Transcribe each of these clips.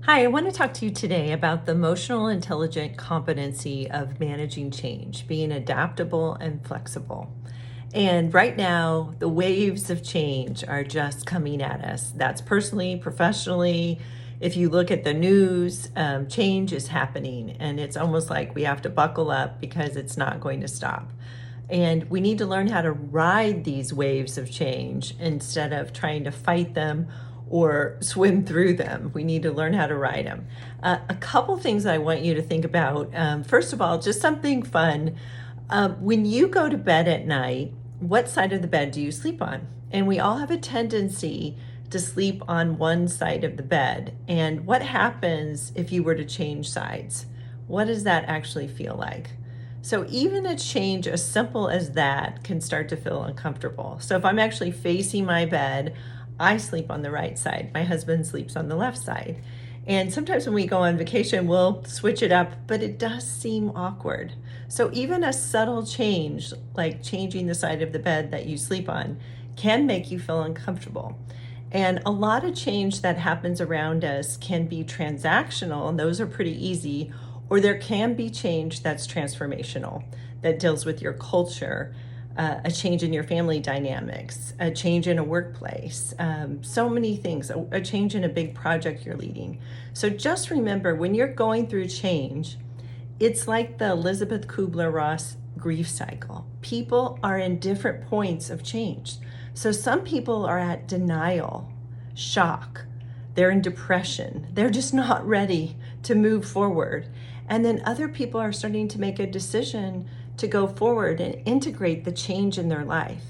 Hi, I want to talk to you today about the emotional intelligent competency of managing change, being adaptable and flexible. And right now, the waves of change are just coming at us. That's personally, professionally. If you look at the news, change is happening, and it's almost like we have to buckle up because it's not going to stop. And we need to learn how to ride these waves of change instead of trying to fight them or swim through them. We need to learn how to ride them. A couple things I want you to think about. First of all, just something fun. When you go to bed at night, what side of the bed do you sleep on? And we all have a tendency to sleep on one side of the bed. And what happens if you were to change sides? What does that actually feel like? So even a change as simple as that can start to feel uncomfortable. So if I'm actually facing my bed, I sleep on the right side. My husband sleeps on the left side. And sometimes when we go on vacation, we'll switch it up, but it does seem awkward. So even a subtle change, like changing the side of the bed that you sleep on, can make you feel uncomfortable. And a lot of change that happens around us can be transactional, and those are pretty easy, or there can be change that's transformational, that deals with your culture, a change in your family dynamics, a change in a workplace, so many things, a change in a big project you're leading. So just remember, when you're going through change, it's like the Elizabeth Kubler-Ross grief cycle. People are in different points of change. So some people are at denial, shock, they're in depression, they're just not ready to move forward. And then other people are starting to make a decision to go forward and integrate the change in their life.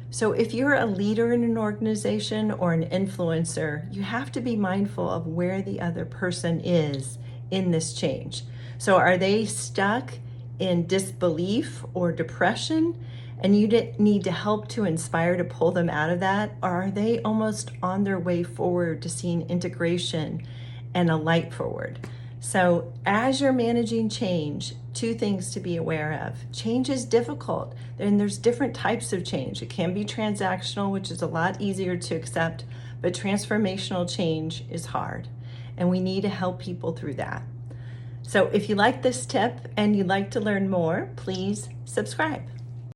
So if you're a leader in an organization or an influencer, you have to be mindful of where the other person is in this change. So are they stuck in disbelief or depression, and you need to help to inspire to pull them out of that? Or are they almost on their way forward to seeing integration and a light forward? So as you're managing change, two things to be aware of. Change is difficult, and there's different types of change. It can be transactional, which is a lot easier to accept, but transformational change is hard, and we need to help people through that. So if you like this tip and you'd like to learn more, please subscribe.